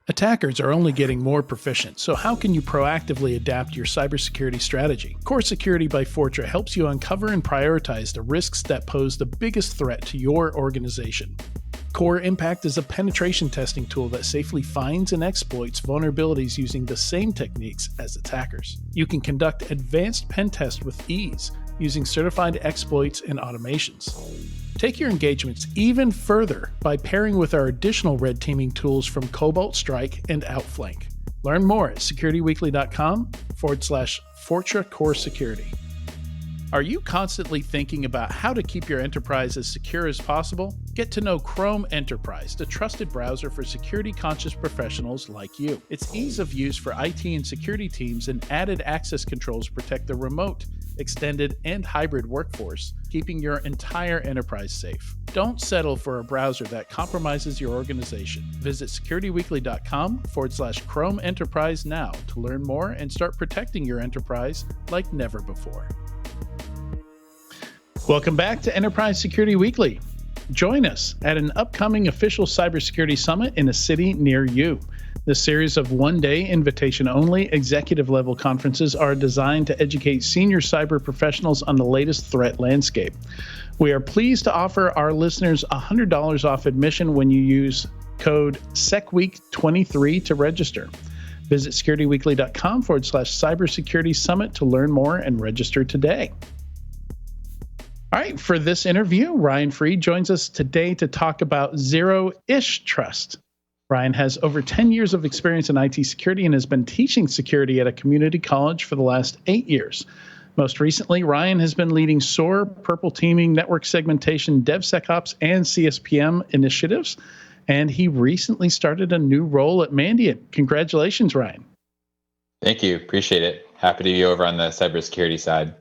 Attackers are only getting more proficient, so how can you proactively adapt your cybersecurity strategy? Core Security by Fortra helps you uncover and prioritize the risks that pose the biggest threat to your organization. Core Impact is a penetration testing tool that safely finds and exploits vulnerabilities using the same techniques as attackers. You can conduct advanced pen tests with ease using certified exploits and automations. Take your engagements even further by pairing with our additional red teaming tools from Cobalt Strike and Outflank. Learn more at securityweekly.com/Fortra Core Security. Are you constantly thinking about how to keep your enterprise as secure as possible? Get to know Chrome Enterprise, the trusted browser for security-conscious professionals like you. Its ease of use for IT and security teams and added access controls protect the remote, extended, and hybrid workforce, keeping your entire enterprise safe. Don't settle for a browser that compromises your organization. Visit securityweekly.com/Chrome Enterprise now to learn more and start protecting your enterprise like never before. Welcome back to Enterprise Security Weekly. Join us at an upcoming official cybersecurity summit in a city near you. This series of one-day invitation-only executive-level conferences are designed to educate senior cyber professionals on the latest threat landscape. We are pleased to offer our listeners $100 off admission when you use code SECWEEK23 to register. Visit securityweekly.com/cybersecurity summit to learn more and register today. All right, for this interview, Ryan Freed joins us today to talk about zero-ish trust. Ryan has over 10 years of experience in IT security and has been teaching security at a community college for the last 8 years. Most recently, Ryan has been leading SOAR, purple teaming, network segmentation, DevSecOps, and CSPM initiatives, and he recently started a new role at Mandiant. Congratulations, Ryan. Thank you. Appreciate it. Happy to be over on the cybersecurity side.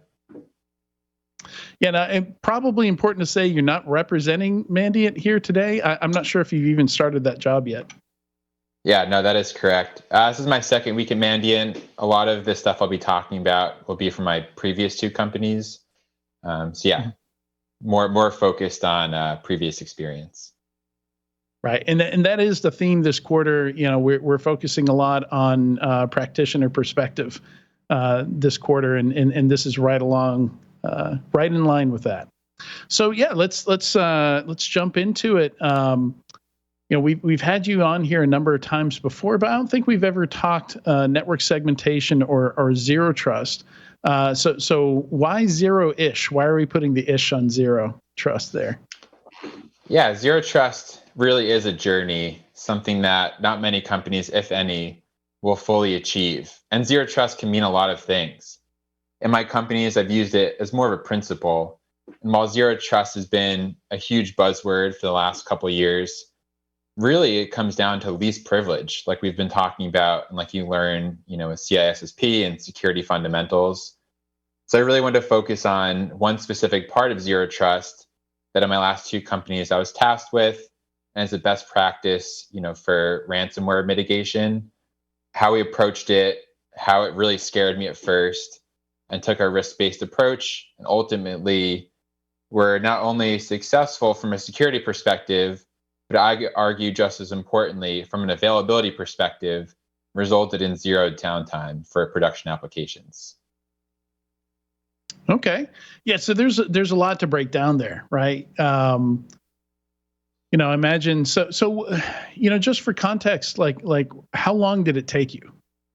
Yeah, now, and probably important to say you're not representing Mandiant here today. I'm not sure if you've even started that job yet. Yeah, no, that is correct. This is my second week at Mandiant. A lot of this stuff I'll be talking about will be from my previous two companies. More focused on previous experience. Right, and that is the theme this quarter. You know, we're focusing a lot on practitioner perspective this quarter, and this is right along. Right in line with that. So yeah, let's jump into it. We've had you on here a number of times before, but I don't think we've ever talked network segmentation or zero trust. So why zero-ish? Why are we putting the ish on zero trust there? Yeah, zero trust really is a journey, something that not many companies, if any, will fully achieve. And zero trust can mean a lot of things. In my companies, I've used it as more of a principle. And while zero trust has been a huge buzzword for the last couple of years, really it comes down to least privilege, like we've been talking about, and like you learn, with CISSP and security fundamentals. So I really wanted to focus on one specific part of zero trust that in my last two companies I was tasked with, and as a best practice, for ransomware mitigation, how we approached it, how it really scared me at first, and took a risk-based approach, and ultimately were not only successful from a security perspective, but I argue just as importantly from an availability perspective, resulted in zero downtime for production applications. Okay, yeah. So there's a lot to break down there, right? Imagine just for context, like how long did it take you?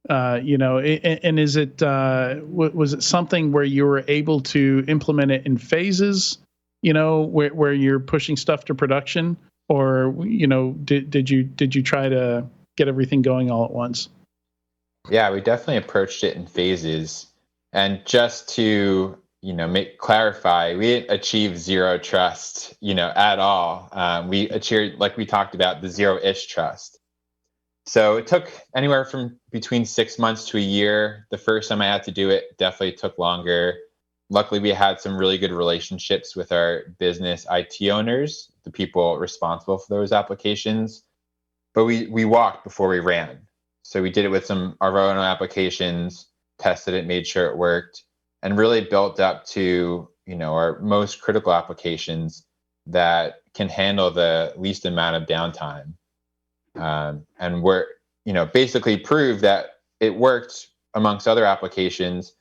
And is it was it something where you were able to implement it in phases, where you're pushing stuff to production, or did you try to get everything going all at once? Yeah, we definitely approached it in phases, and just to clarify, we didn't achieve zero trust at all. We achieved, like we talked about, the zero-ish trust. So it took anywhere from between 6 months to a year. The first time I had to do it definitely took longer. Luckily, we had some really good relationships with our business IT owners, the people responsible for those applications. But we walked before we ran. So we did it with some of our own applications, tested it, made sure it worked, and really built up to our most critical applications that can handle the least amount of downtime. And basically prove that it worked amongst other applications,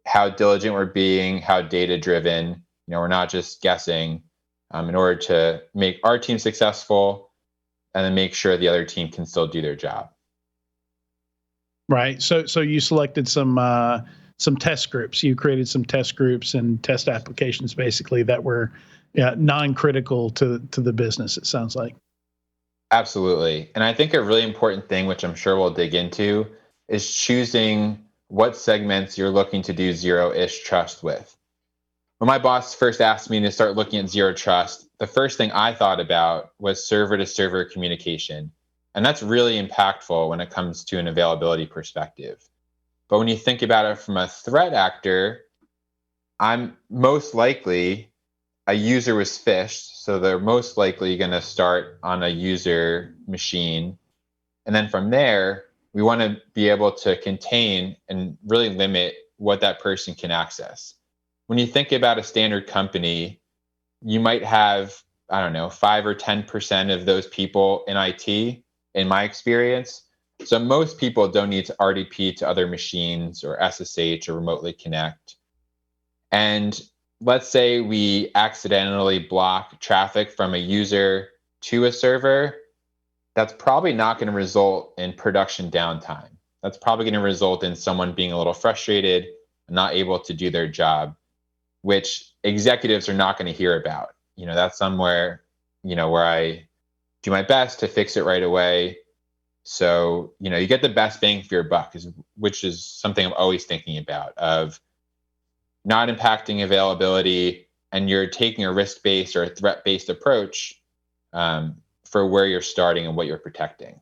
how diligent we're being, how data driven, we're not just guessing, in order to make our team successful and then make sure the other team can still do their job. Right. So you selected some test groups. You created some test groups and test applications, basically, that were non-critical to the business. It sounds like. Absolutely. And I think a really important thing, which I'm sure we'll dig into, is choosing what segments you're looking to do zero-ish trust with. When my boss first asked me to start looking at zero trust, the first thing I thought about was server to server communication. And that's really impactful when it comes to an availability perspective. But when you think about it from a threat actor, I'm most likely a user was phished. So they're most likely going to start on a user machine. And then from there, we want to be able to contain and really limit what that person can access. When you think about a standard company, you might have, I don't know, 5 or 10% of those people in IT, in my experience. So most people don't need to RDP to other machines or SSH or remotely connect. And let's say we accidentally block traffic from a user to a server. That's probably not going to result in production downtime. That's probably going to result in someone being a little frustrated, not able to do their job, which executives are not going to hear about. That's somewhere, where I do my best to fix it right away. So, you get the best bang for your buck, which is something I'm always thinking about, of not impacting availability, and you're taking a risk-based or a threat-based approach for where you're starting and what you're protecting.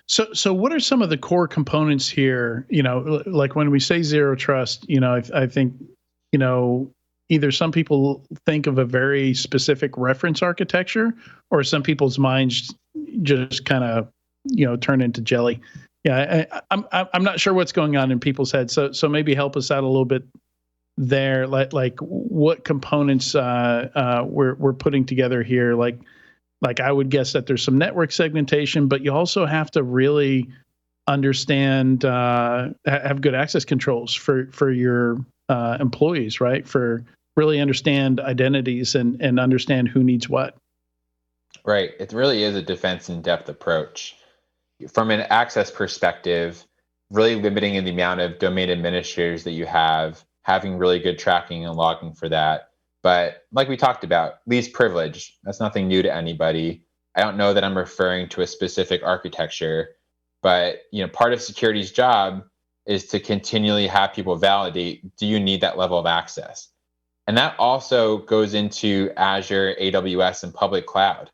So what are some of the core components here? Like when we say zero trust, I think, either some people think of a very specific reference architecture, or some people's minds just kind of, turn into jelly. Yeah, I'm not sure what's going on in people's heads. So maybe help us out a little bit there. Like what components we're putting together here. Like I would guess that there's some network segmentation, but you also have to really understand, have good access controls for your employees, right? For really understand identities and understand who needs what. Right. It really is a defense in depth approach. From an access perspective, really limiting the amount of domain administrators that you have, having really good tracking and logging for that. But like we talked about, least privilege, that's nothing new to anybody. I don't know that I'm referring to a specific architecture, but part of security's job is to continually have people validate, do you need that level of access? And that also goes into Azure, AWS, and public cloud.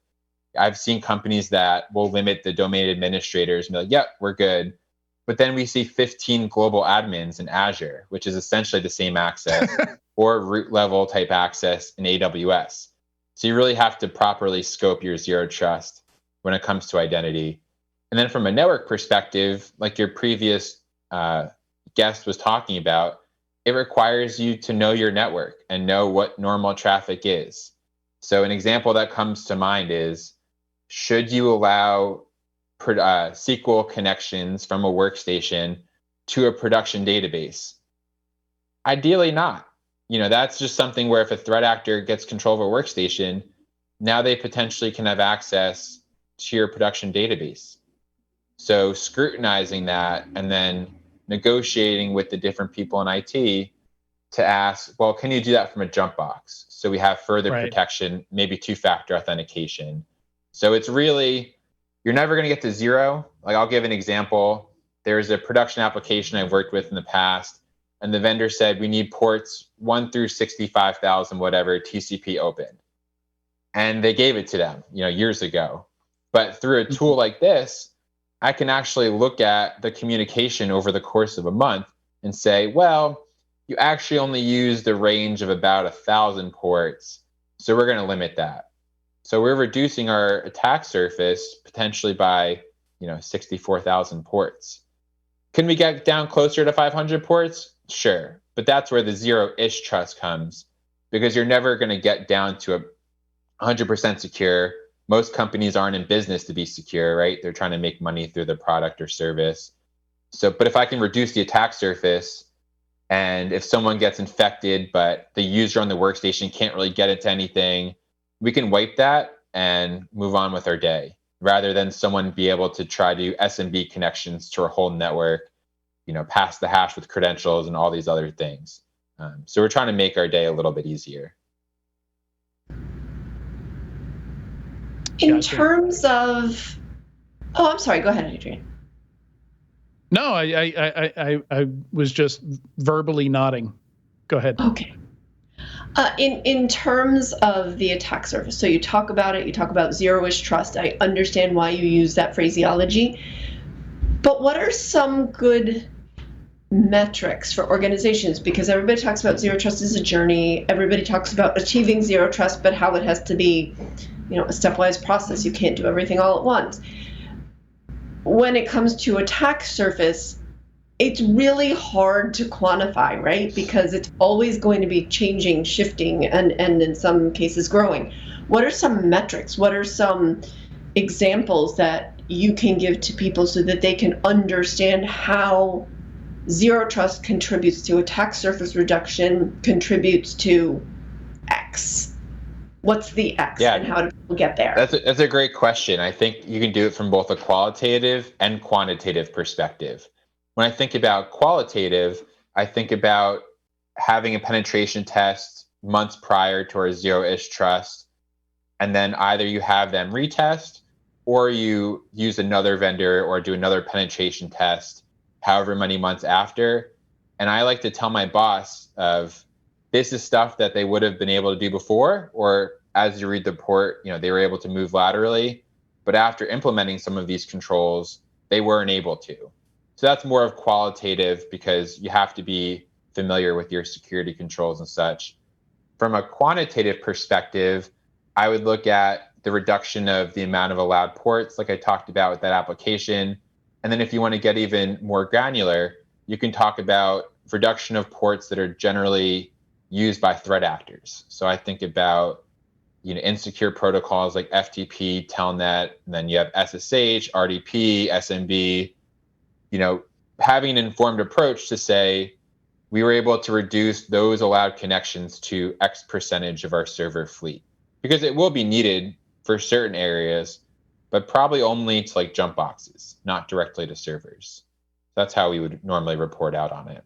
I've seen companies that will limit the domain administrators and be like, yep, we're good. But then we see 15 global admins in Azure, which is essentially the same access, or root level type access in AWS. So you really have to properly scope your zero trust when it comes to identity. And then from a network perspective, like your previous guest was talking about, it requires you to know your network and know what normal traffic is. So an example that comes to mind is, should you allow SQL connections from a workstation to a production database? Ideally not. That's just something where if a threat actor gets control of a workstation, now they potentially can have access to your production database. So scrutinizing that and then negotiating with the different people in IT to ask, well, can you do that from a jump box? So we have further protection, maybe two-factor authentication. So it's really, you're never going to get to zero. Like I'll give an example. There's a production application I've worked with in the past, and the vendor said we need ports 1 through 65,000, whatever, TCP open. And they gave it to them, years ago. But through a tool like this, I can actually look at the communication over the course of a month and say, well, you actually only use the range of about 1,000 ports. So we're going to limit that. So we're reducing our attack surface potentially by, 64,000 ports. Can we get down closer to 500 ports? Sure. But that's where the zero-ish trust comes, because you're never going to get down to a 100% secure most companies aren't in business to be secure, right? They're trying to make money through the product or service. So, but if I can reduce the attack surface, and if someone gets infected, but the user on the workstation can't really get into anything, we can wipe that and move on with our day, rather than someone be able to try to SMB connections to our whole network, pass the hash with credentials and all these other things. So we're trying to make our day a little bit easier. In terms of, oh, I'm sorry, go ahead, Adrian. No, I was just verbally nodding. Go ahead. Okay. In terms of the attack surface, so you talk about zero-ish trust. I understand why you use that phraseology, but what are some good metrics for organizations? Because everybody talks about zero trust as a journey. Everybody talks about achieving zero trust, but how it has to be, a stepwise process. You can't do everything all at once. When it comes to attack surface, it's really hard to quantify, right? Because it's always going to be changing, shifting, and in some cases growing. What are some metrics? What are some examples that you can give to people so that they can understand how zero trust contributes to attack surface reduction, contributes to X? What's the X, and how do people get there? That's a great question. I think you can do it from both a qualitative and quantitative perspective. When I think about qualitative, I think about having a penetration test months prior to our zero-ish trust, and then either you have them retest or you use another vendor or do another penetration test however many months after. And I like to tell my boss of, this is stuff that they would have been able to do before, or as you read the report, they were able to move laterally, but after implementing some of these controls, they weren't able to. So that's more of qualitative, because you have to be familiar with your security controls and such. From a quantitative perspective, I would look at the reduction of the amount of allowed ports, like I talked about with that application. And then if you want to get even more granular, you can talk about reduction of ports that are generally used by threat actors. So I think about insecure protocols like FTP, Telnet, and then you have SSH, RDP, SMB. Having an informed approach to say, we were able to reduce those allowed connections to X percentage of our server fleet, because it will be needed for certain areas, but probably only to like jump boxes, not directly to servers. That's how we would normally report out on it.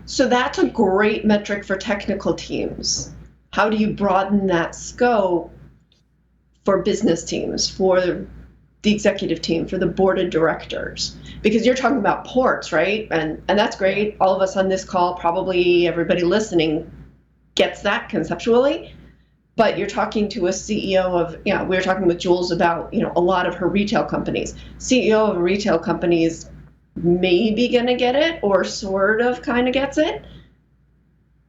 So that's a great metric for technical teams. How do you broaden that scope for business teams, for the executive team, for the board of directors? Because you're talking about ports, right? And that's great. All of us on this call, probably everybody listening, gets that conceptually. But you're talking to a CEO of, we were talking with Jules about, a lot of her retail companies. CEO of a retail company is maybe going to get it, or sort of kind of gets it.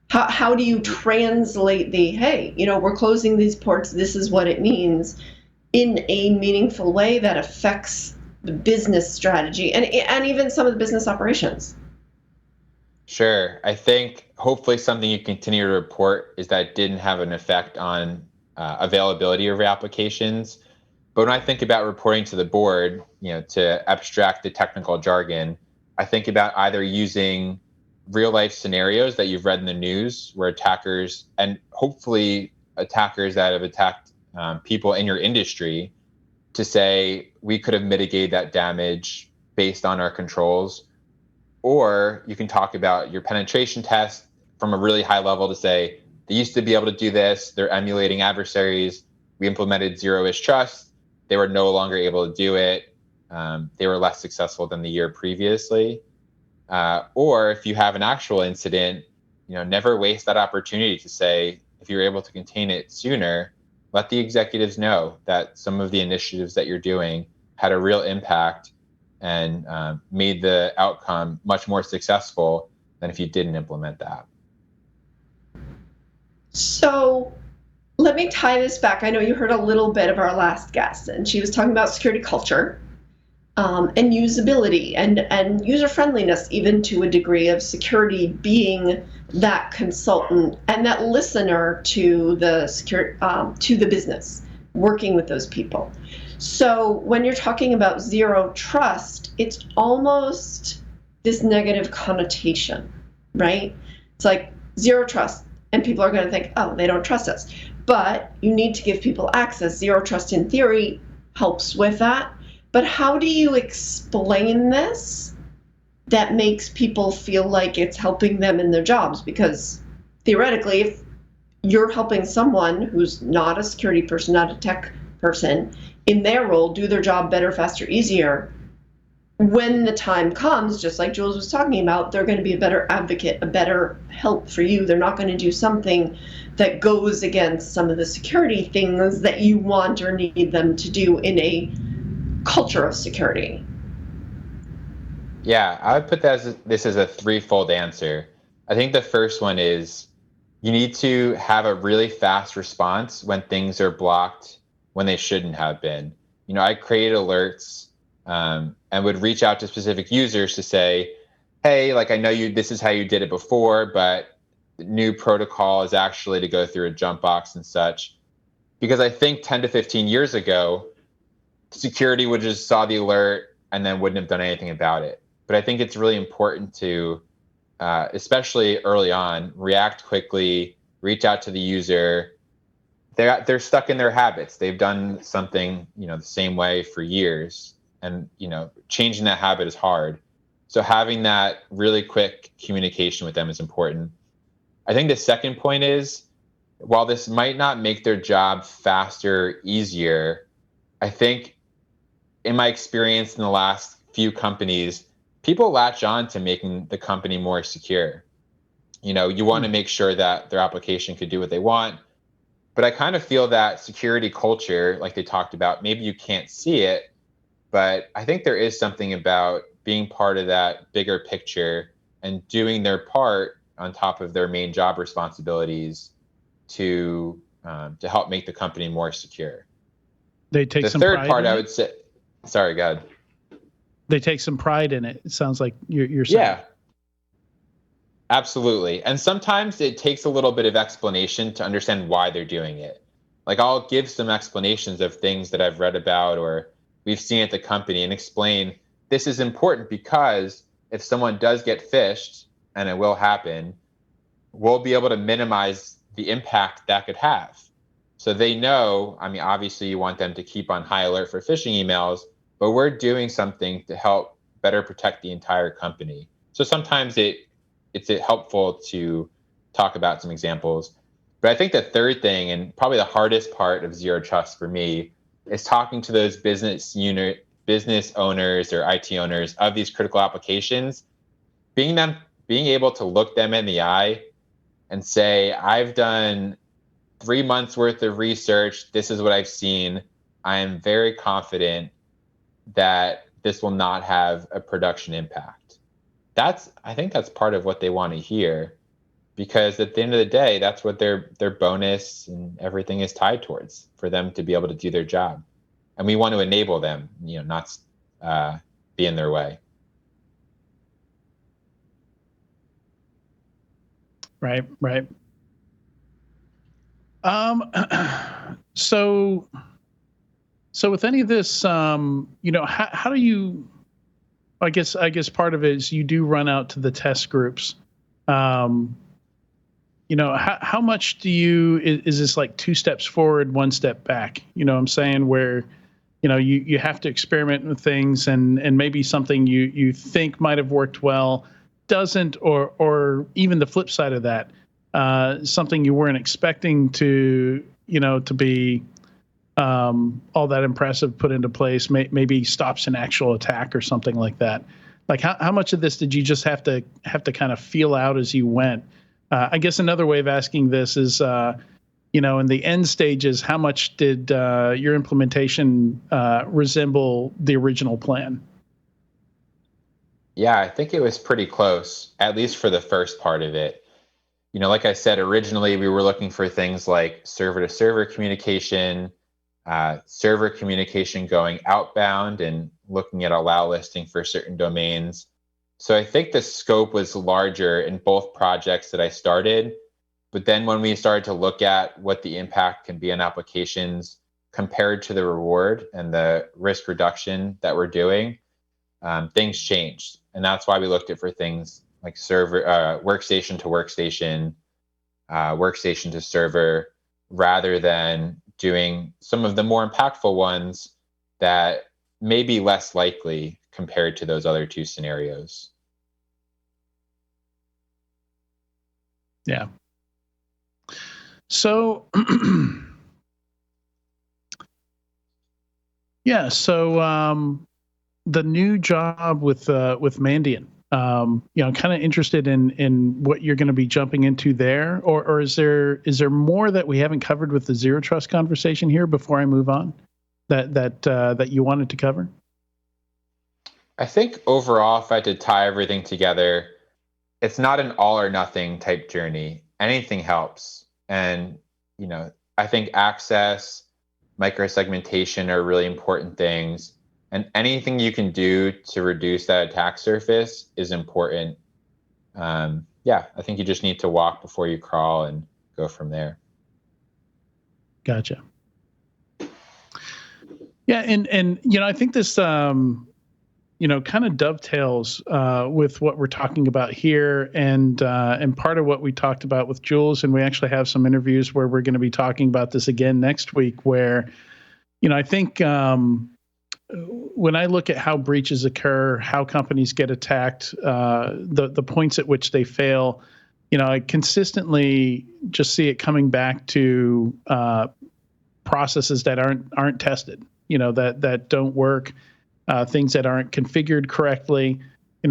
How do you translate the, hey, we're closing these ports, this is what it means, in a meaningful way that affects the business strategy and even some of the business operations? Sure. I think hopefully something you continue to report is that it didn't have an effect on availability of your applications. But when I think about reporting to the board, to abstract the technical jargon, I think about either using real life scenarios that you've read in the news where attackers, and hopefully attackers that have attacked people in your industry, to say we could have mitigated that damage based on our controls. Or you can talk about your penetration test from a really high level to say, they used to be able to do this, they're emulating adversaries, we implemented zero-ish trust, they were no longer able to do it, they were less successful than the year previously. Or if you have an actual incident, never waste that opportunity to say, if you're able to contain it sooner, let the executives know that some of the initiatives that you're doing had a real impact and made the outcome much more successful than if you didn't implement that. So let me tie this back. I know you heard a little bit of our last guest, and she was talking about security culture and usability and user-friendliness, even to a degree of security being that consultant and that listener to the to the business, working with those people. So when you're talking about zero trust, it's almost this negative connotation, right? It's like zero trust, and people are going to think, oh, they don't trust us. But you need to give people access. Zero trust in theory helps with that. But how do you explain this that makes people feel like it's helping them in their jobs? Because theoretically, if you're helping someone who's not a security person, not a tech person, in their role, do their job better, faster, easier, when the time comes, just like Jules was talking about, they're going to be a better advocate, a better help for you. They're not going to do something that goes against some of the security things that you want or need them to do in a culture of security. Yeah, I would put this as a threefold answer. I think the first one is you need to have a really fast response when things are blocked when they shouldn't have been. I created alerts and would reach out to specific users to say, hey, like I know this is how you did it before, but the new protocol is actually to go through a jump box and such. Because I think 10 to 15 years ago, security would just saw the alert and then wouldn't have done anything about it. But I think it's really important to, especially early on, react quickly, reach out to the user. They're stuck in their habits. They've done something, the same way for years, and changing that habit is hard. So having that really quick communication with them is important. I think the second point is, while this might not make their job faster, easier, I think in my experience in the last few companies, people latch on to making the company more secure. You want to make sure that their application could do what they want. But I kind of feel that security culture, like they talked about, maybe you can't see it, but I think there is something about being part of that bigger picture and doing their part on top of their main job responsibilities to help make the company more secure. They take The some third pride part in I it? would say, sorry, go ahead. They take some pride in it. It sounds like you're saying. Yeah, absolutely. And sometimes it takes a little bit of explanation to understand why they're doing it. Like I'll give some explanations of things that I've read about or we've seen at the company and explain this is important because if someone does get phished, and it will happen, we'll be able to minimize the impact that could have. So they know, obviously you want them to keep on high alert for phishing emails, but we're doing something to help better protect the entire company. So sometimes it's helpful to talk about some examples. But I think the third thing, and probably the hardest part of zero trust for me, is talking to those business owners or IT owners of these critical applications, being able to look them in the eye and say, I've done 3 months worth of research. This is what I've seen. I am very confident that this will not have a production impact. I think that's part of what they want to hear, because at the end of the day, that's what their bonus and everything is tied towards, for them to be able to do their job. And we want to enable them, not be in their way. Right. So with any of this, how do you? I guess part of it is you do run out to the test groups. How much do you? Is this like 2 steps forward, 1 step back? You know what I'm saying? Where you have to experiment with things, and maybe something you think might have worked well doesn't, or even the flip side of that, something you weren't expecting to be all that impressive put into place, maybe stops an actual attack or something like that. Like how much of this did you just have to kind of feel out as you went? I guess another way of asking this is, in the end stages, how much did your implementation resemble the original plan? Yeah, I think it was pretty close, at least for the first part of it. Like I said, originally we were looking for things like server-to-server communication, server communication going outbound, and looking at allow listing for certain domains. So I think the scope was larger in both projects that I started. But then when we started to look at what the impact can be on applications, compared to the reward and the risk reduction that we're doing, things changed. And that's why we looked at for things like server, workstation to workstation, workstation to server, rather than doing some of the more impactful ones that may be less likely compared to those other two scenarios. Yeah. So, yeah. So, the new job with Mandiant, kind of interested in what you're going to be jumping into there, or is there more that we haven't covered with the zero trust conversation here before I move on that you wanted to cover? I think overall, if I had to tie everything together, it's not an all or nothing type journey. Anything helps. And, I think access, microsegmentation are really important things. And anything you can do to reduce that attack surface is important. I think you just need to walk before you crawl and go from there. Gotcha. Yeah, and I think this kind of dovetails with what we're talking about here, and part of what we talked about with Jules, and we actually have some interviews where we're going to be talking about this again next week. Where, I think when I look at how breaches occur, how companies get attacked, the points at which they fail, I consistently just see it coming back to processes that aren't tested, that don't work. Things that aren't configured correctly,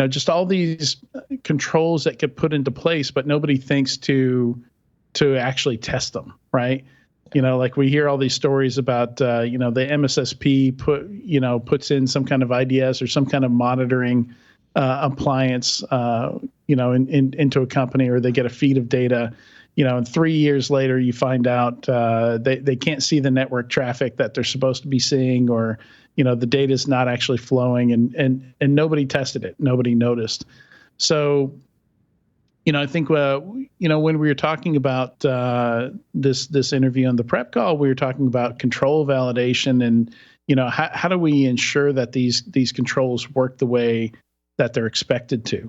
just all these controls that get put into place, but nobody thinks to actually test them, right? Like we hear all these stories about, the MSSP puts in some kind of IDS or some kind of monitoring appliance, into a company, or they get a feed of data, and 3 years later you find out they can't see the network traffic that they're supposed to be seeing, or the data is not actually flowing, and nobody tested it, nobody noticed. So, I think when we were talking about this interview on the prep call, we were talking about control validation, and how do we ensure that these controls work the way that they're expected to.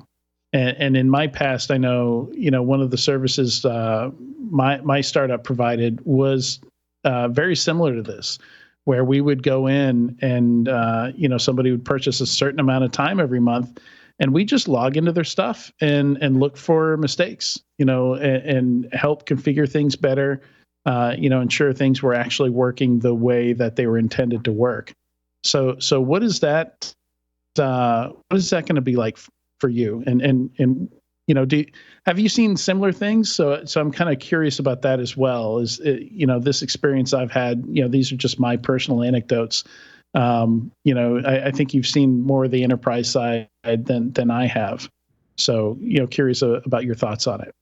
And in my past, I know one of the services my startup provided was very similar to this, where we would go in and somebody would purchase a certain amount of time every month, and we just log into their stuff and look for mistakes, and help configure things better, ensure things were actually working the way that they were intended to work. So what is that going to be like for you? And have you seen similar things? So I'm kind of curious about that as well. Is this experience I've had? These are just my personal anecdotes. I think you've seen more of the enterprise side than I have. So curious about your thoughts on it.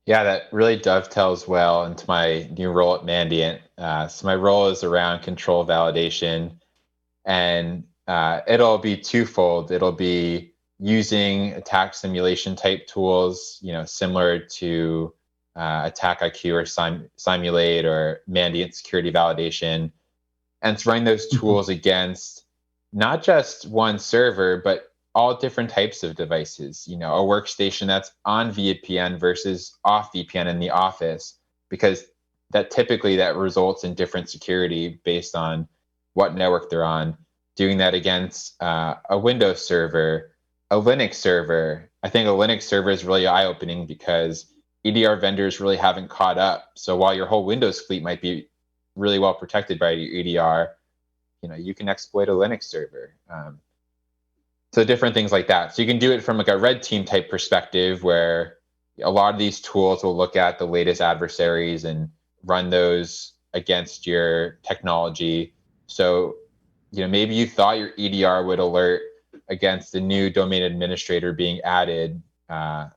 Yeah, that really dovetails well into my new role at Mandiant. So my role is around control validation, and it'll be twofold. It'll be using attack simulation type tools, similar to Attack IQ or Simulate or Mandiant security validation, and it's running those tools against not just one server, but all different types of devices. A workstation that's on VPN versus off VPN in the office, because that typically results in different security based on what network they're on. Doing that against a Windows server, a Linux server. I think a Linux server is really eye-opening because EDR vendors really haven't caught up. So while your whole Windows fleet might be really well protected by your EDR, you can exploit a Linux server. So different things like that. So you can do it from like a red team type perspective, where a lot of these tools will look at the latest adversaries and run those against your technology. So, maybe you thought your EDR would alert against the new domain administrator being added, but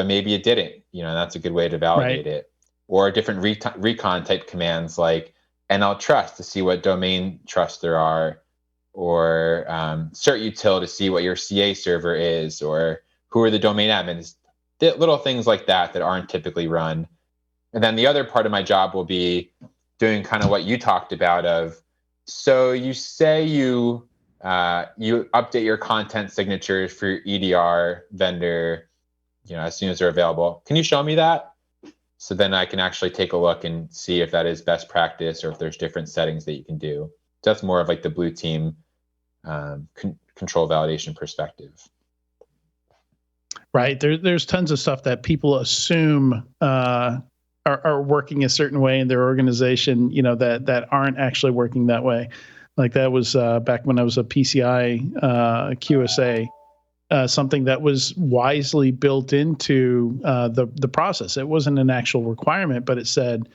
maybe it didn't. That's a good way to validate it. Or different recon type commands like NL trust to see what domain trust there are, or cert util to see what your CA server is, or who are the domain admins, little things like that aren't typically run. And then the other part of my job will be doing kind of what you talked about of, so you say you update your content signatures for your EDR vendor, as soon as they're available. Can you show me that? So then I can actually take a look and see if that is best practice or if there's different settings that you can do. That's more of like the blue team control validation perspective. Right. There's tons of stuff that people assume are working a certain way in their organization, that aren't actually working that way. Like that was back when I was a PCI QSA, something that was wisely built into the process. It wasn't an actual requirement, but it said,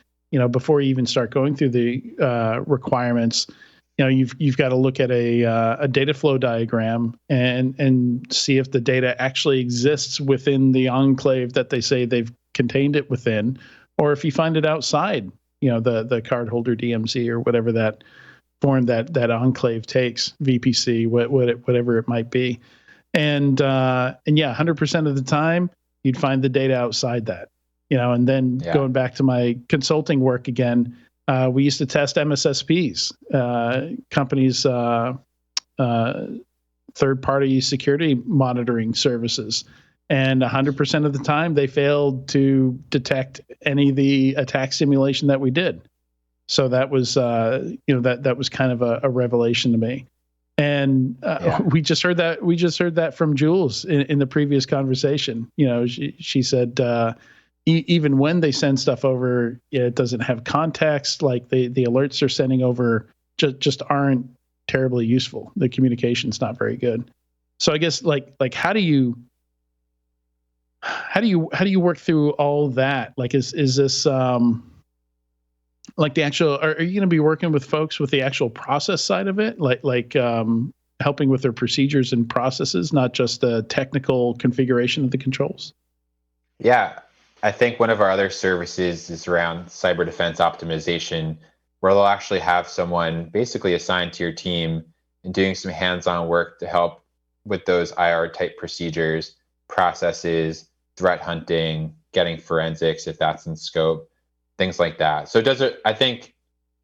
before you even start going through the requirements, you've got to look at a data flow diagram and see if the data actually exists within the enclave that they say they've contained it within, or if you find it outside, the cardholder DMZ or whatever that form that enclave takes, VPC, whatever it might be. And yeah, 100% of the time you'd find the data outside that, and then going back to my consulting work again, we used to test MSSPs, companies, third-party security monitoring services. And 100% of the time they failed to detect any of the attack simulation that we did. So that was, that was kind of a revelation to me. And we just heard that from Jules in the previous conversation. She said, even when they send stuff over, it doesn't have context. Like the alerts they're sending over just aren't terribly useful. The communication's not very good. So I guess like how do you work through all that? Like is this like the actual, are you going to be working with folks with the actual process side of it? Like helping with their procedures and processes, not just the technical configuration of the controls? Yeah. I think one of our other services is around cyber defense optimization, where they'll actually have someone basically assigned to your team and doing some hands-on work to help with those IR type procedures, processes, threat hunting, getting forensics if that's in scope, things like that. So I think,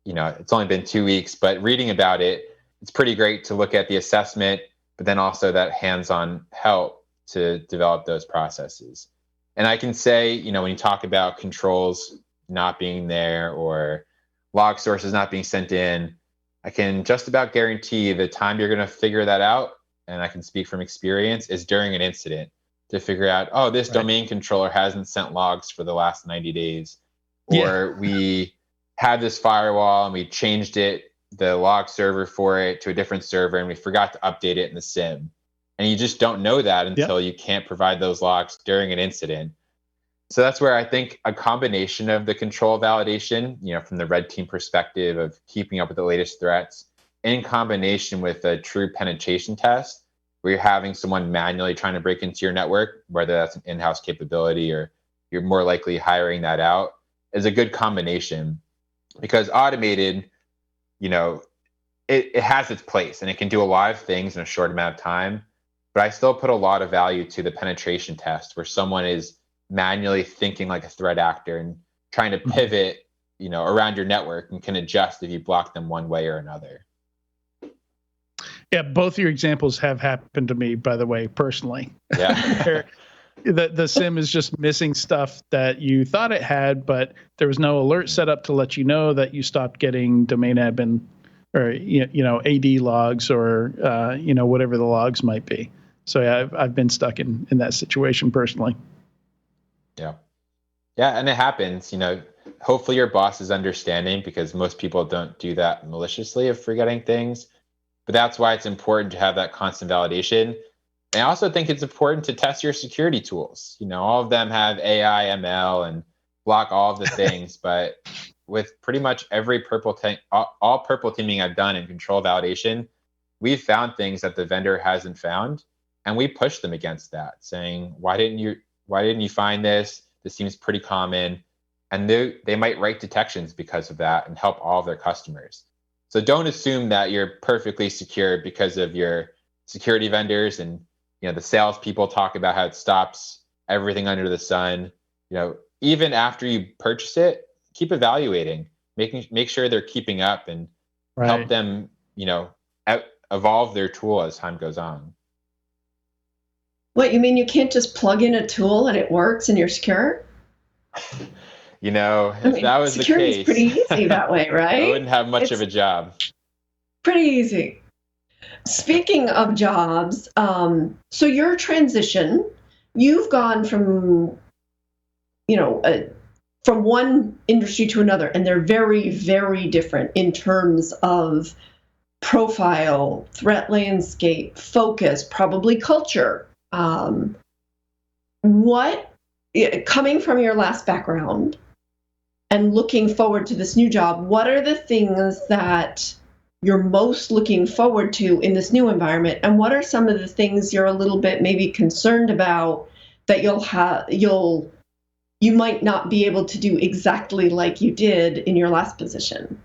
it's only been 2 weeks, but reading about it, it's pretty great to look at the assessment, but then also that hands-on help to develop those processes. And I can say, when you talk about controls not being there or log sources not being sent in, I can just about guarantee the time you're going to figure that out, and I can speak from experience, is during an incident to figure out, oh, this domain controller hasn't sent logs for the last 90 days. Or we had this firewall and we changed the log server for it to a different server, and we forgot to update it in the SIM. And you just don't know that until you can't provide those logs during an incident. So that's where I think a combination of the control validation, from the red team perspective of keeping up with the latest threats, in combination with a true penetration test, where you're having someone manually trying to break into your network, whether that's an in-house capability or you're more likely hiring that out, is a good combination. Because automated, it has its place and it can do a lot of things in a short amount of time. But I still put a lot of value to the penetration test, where someone is manually thinking like a threat actor and trying to pivot, around your network, and can adjust if you block them one way or another. Yeah, both of your examples have happened to me, by the way, personally. Yeah. The SIM is just missing stuff that you thought it had, but there was no alert set up to let you know that you stopped getting domain admin or AD logs or whatever the logs might be. So yeah, I've been stuck in that situation personally. Yeah, and it happens. Hopefully your boss is understanding, because most people don't do that maliciously of forgetting things. But that's why it's important to have that constant validation. And I also think it's important to test your security tools. All of them have AI, ML, and block all of the things. But with pretty much every all purple teaming I've done in control validation, we've found things that the vendor hasn't found, and we push them against that, saying, why didn't you find this? This seems pretty common. And they might write detections because of that and help all of their customers. So don't assume that you're perfectly secure because of your security vendors. And the salespeople talk about how it stops everything under the sun. Even after you purchase it, keep evaluating. make sure they're keeping up and help Right. them, evolve their tool as time goes on. What, you mean you can't just plug in a tool and it works and you're secure? I If mean, that was the security is pretty case, easy that way, I right? wouldn't have much of It's a job. pretty easy. Speaking of jobs, so your transition, you've gone from, you know, uh, from one industry to another, and they're very, very different in terms of profile, threat landscape, focus, probably culture. What, coming from your last background and looking forward to this new job, what are the things that you're most looking forward to in this new environment? And what are some of the things you're a little bit maybe concerned about that you might not be able to do exactly like you did in your last position?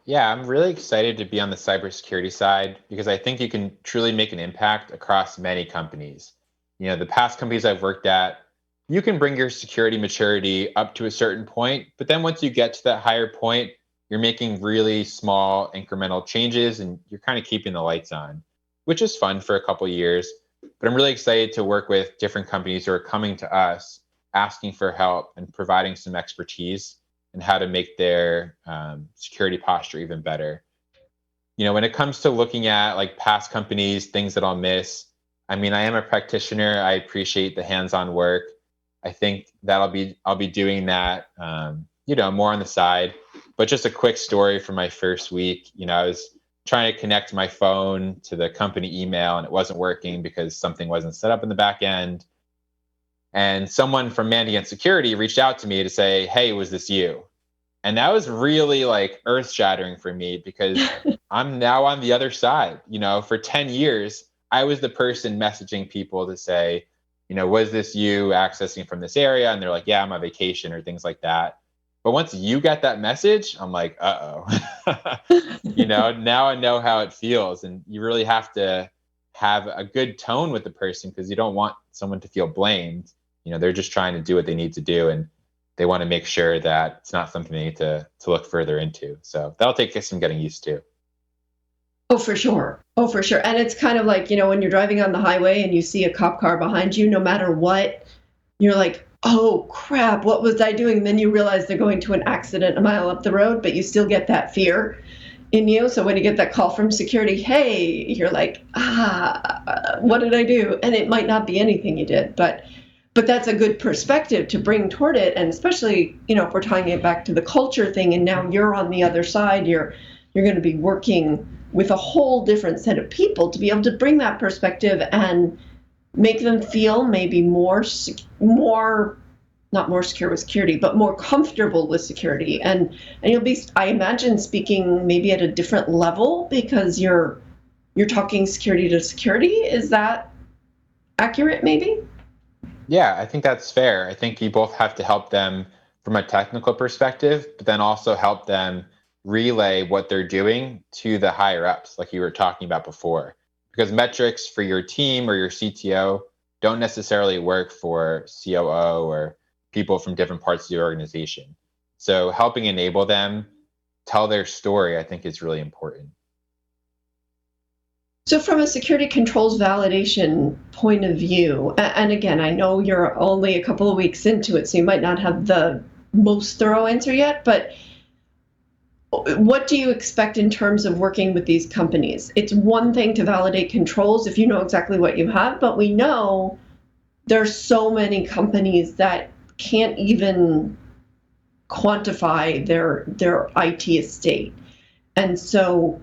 Yeah, I'm really excited to be on the cybersecurity side because I think you can truly make an impact across many companies. The past companies I've worked at, you can bring your security maturity up to a certain point, but then once you get to that higher point, you're making really small incremental changes and you're kind of keeping the lights on, which is fun for a couple years. But I'm really excited to work with different companies who are coming to us asking for help and providing some expertise and how to make their security posture even better. When it comes to looking at like past companies, things that I'll miss, I mean, I am a practitioner. I appreciate the hands-on work. I think that I'll be doing that, more on the side. But just a quick story from my first week. I was trying to connect my phone to the company email and it wasn't working because something wasn't set up in the back end. And someone from Mandiant Security reached out to me to say, "Hey, was this you?" And that was really like earth shattering for me because I'm now on the other side. For 10 years, I was the person messaging people to say, was this you accessing from this area? And they're like, yeah, I'm on vacation or things like that. But once you get that message, I'm like, uh-oh. Now I know how it feels. And you really have to have a good tone with the person because you don't want someone to feel blamed. They're just trying to do what they need to do. And they want to make sure that it's not something they need to look further into. So that'll take some getting used to. Oh, for sure. Oh, for sure. And it's kind of like, when you're driving on the highway and you see a cop car behind you, no matter what, you're like, oh crap, what was I doing? And then you realize they're going to an accident a mile up the road, but you still get that fear in you. So when you get that call from security, hey, you're like, what did I do? And it might not be anything you did, but that's a good perspective to bring toward it. And especially, if we're tying it back to the culture thing, and now you're on the other side, you're going to be working with a whole different set of people to be able to bring that perspective and make them feel maybe not more secure with security, but more comfortable with security. And you'll be, I imagine, speaking maybe at a different level because you're talking security to security. Is that accurate, maybe? Yeah, I think that's fair. I think you both have to help them from a technical perspective, but then also help them relay what they're doing to the higher ups, like you were talking about before. Because metrics for your team or your CTO don't necessarily work for COO or people from different parts of the organization. So helping enable them tell their story, I think, is really important. So from a security controls validation point of view, and again, I know you're only a couple of weeks into it, so you might not have the most thorough answer yet, but what do you expect in terms of working with these companies? It's one thing to validate controls if you know exactly what you have, but we know there's so many companies that can't even quantify their IT estate. And so,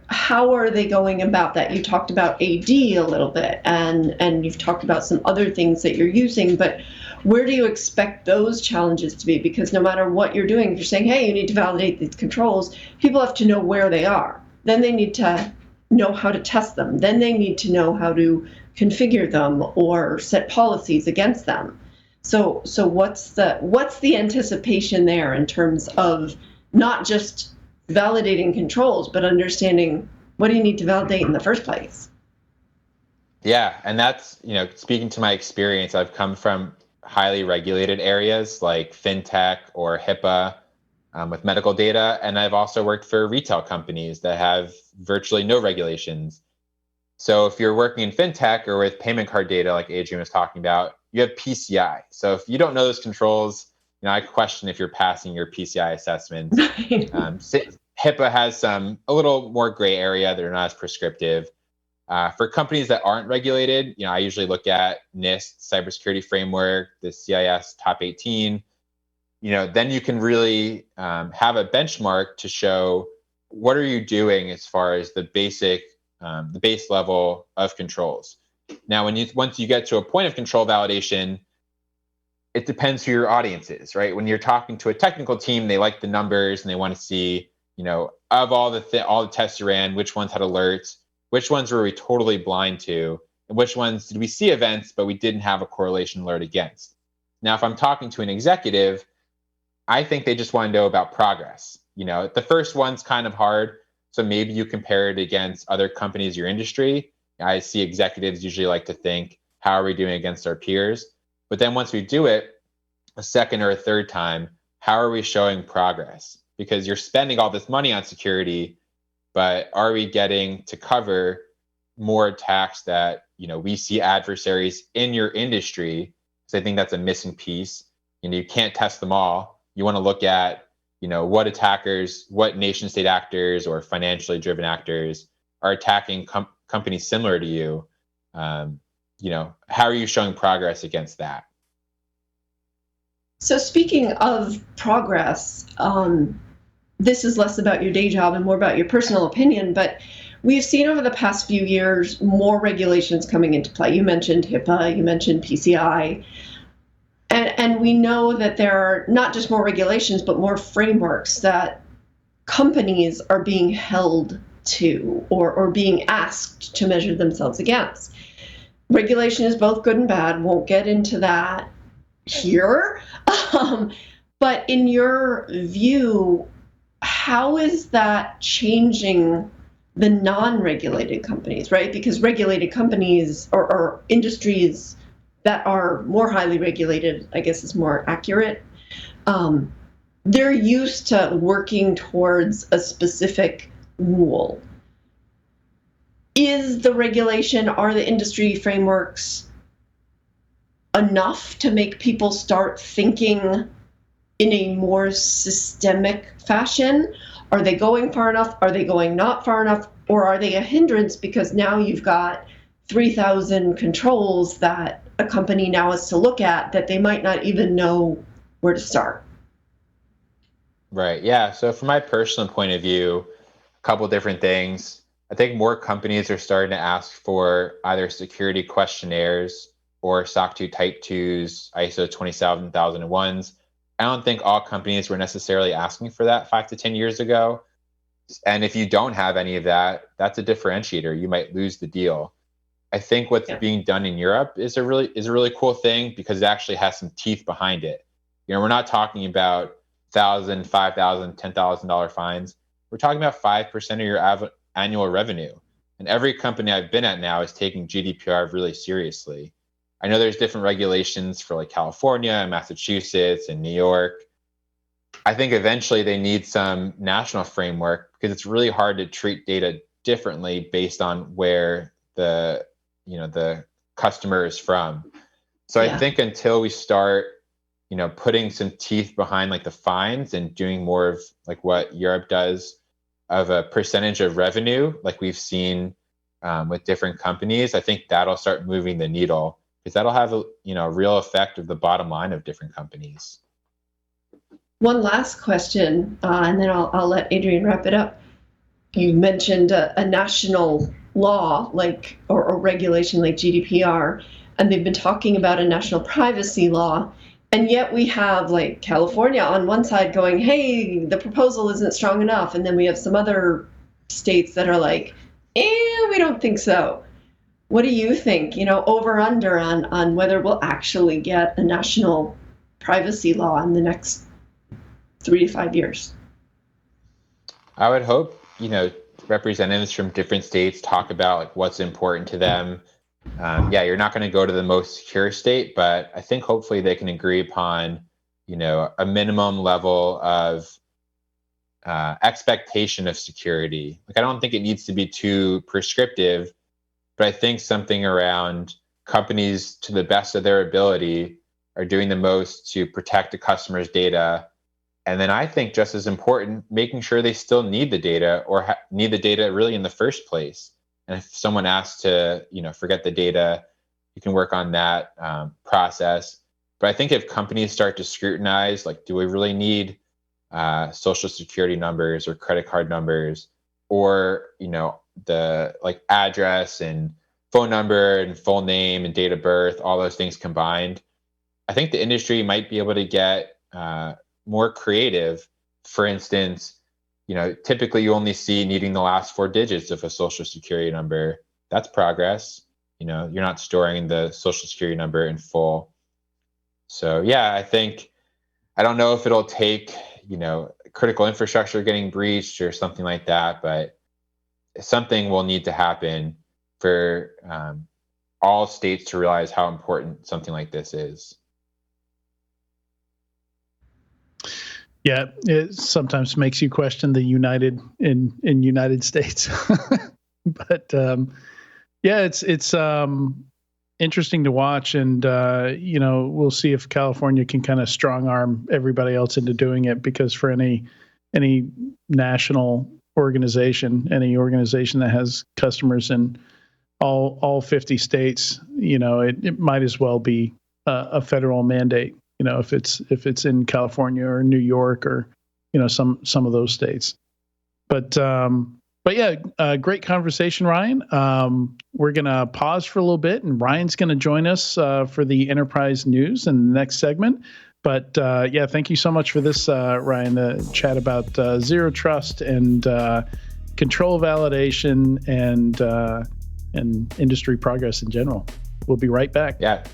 how are they going about that? You talked about AD a little bit, and you've talked about some other things that you're using, but where do you expect those challenges to be? Because no matter what you're doing, if you're saying, hey, you need to validate these controls, people have to know where they are. Then they need to know how to test them. Then they need to know how to configure them or set policies against them. So what's the anticipation there in terms of not just validating controls, but understanding what do you need to validate in the first place? Yeah, and that's, speaking to my experience, I've come from highly regulated areas like fintech or HIPAA. with medical data. And I've also worked for retail companies that have virtually no regulations. So if you're working in fintech or with payment card data, like Adrian was talking about, you have PCI. So if you don't know those controls, I question if you're passing your PCI assessments. HIPAA has a little more gray area. They're not as prescriptive. For companies that aren't regulated, I usually look at NIST cybersecurity framework, the CIS top 18. Then you can really have a benchmark to show what are you doing as far as the base level of controls. Now, once you get to a point of control validation, it depends who your audience is, right? When you're talking to a technical team, they like the numbers and they want to see, of all the tests you ran, which ones had alerts, which ones were we totally blind to, and which ones did we see events but we didn't have a correlation alert against. Now, if I'm talking to an executive, I think they just want to know about progress. The first one's kind of hard, so maybe you compare it against other companies, your industry. I see executives usually like to think, how are we doing against our peers? But then once we do it a second or a third time, how are we showing progress? Because you're spending all this money on security, but are we getting to cover more attacks that, we see adversaries in your industry? Because I think that's a missing piece. You can't test them all. You want to look at, what attackers, what nation state actors or financially driven actors are attacking companies similar to you. How are you showing progress against that? So speaking of progress, this is less about your day job and more about your personal opinion, but we've seen over the past few years more regulations coming into play. You mentioned HIPAA, you mentioned PCI, and we know that there are not just more regulations, but more frameworks that companies are being held to or being asked to measure themselves against. Regulation is both good and bad. Won't get into that here. But in your view, how is that changing the non-regulated companies, right? Because regulated companies or industries that are more highly regulated, I guess is more accurate, they're used to working towards a specific rule. Is the regulation, are the industry frameworks enough to make people start thinking in a more systemic fashion? Are they going far enough? Are they going not far enough? Or are they a hindrance because now you've got 3,000 controls that a company now has to look at that they might not even know where to start? Right. Yeah. So from my personal point of view, a couple different things. I think more companies are starting to ask for either security questionnaires or SOC 2 Type 2s, ISO 27001s. I don't think all companies were necessarily asking for that 5 to 10 years ago. And if you don't have any of that, that's a differentiator. You might lose the deal. I think what's being done in Europe is a really cool thing because it actually has some teeth behind it. We're not talking about $1,000, $5,000, $10,000 fines. We're talking about 5% of your annual revenue. And every company I've been at now is taking GDPR really seriously. I know there's different regulations for like California and Massachusetts and New York. I think eventually they need some national framework because it's really hard to treat data differently based on where the customer is from. So I think until we start, putting some teeth behind like the fines and doing more of like what Europe does of a percentage of revenue, like we've seen with different companies, I think that'll start moving the needle because that'll have a real effect of the bottom line of different companies. One last question, and then I'll let Adrian wrap it up. You mentioned a national law or regulation like GDPR, and they've been talking about a national privacy law. And yet we have like California on one side going, hey, the proposal isn't strong enough. And then we have some other states that are like, we don't think so. What do you think, over under on whether we'll actually get a national privacy law in the next 3 to 5 years? I would hope, representatives from different states talk about like what's important to them. You're not going to go to the most secure state, but I think hopefully they can agree upon, a minimum level of expectation of security. Like, I don't think it needs to be too prescriptive, but I think something around companies, to the best of their ability, are doing the most to protect the customer's data. And then I think just as important, making sure they still need the data or need the data really in the first place. And if someone asks to, forget the data, you can work on that process. But I think if companies start to scrutinize, like, do we really need social security numbers or credit card numbers, or the address and phone number and full name and date of birth, all those things combined, I think the industry might be able to get more creative. For instance, typically you only see needing the last 4 digits of a social security number. That's progress. You're not storing the social security number in full. So yeah, I don't know if it'll take, critical infrastructure getting breached or something like that, but something will need to happen for all states to realize how important something like this is. Yeah, it sometimes makes you question the United States, but yeah, it's interesting to watch, and we'll see if California can kind of strong arm everybody else into doing it, because for any national organization, any organization that has customers in all 50 states, it might as well be a federal mandate. If it's in California or New York or some of those states. But yeah, great conversation, Ryan. We're gonna pause for a little bit, and Ryan's gonna join us for the enterprise news in the next segment. But yeah, thank you so much for this, Ryan, to chat about zero trust and control validation and industry progress in general. We'll be right back. Yeah,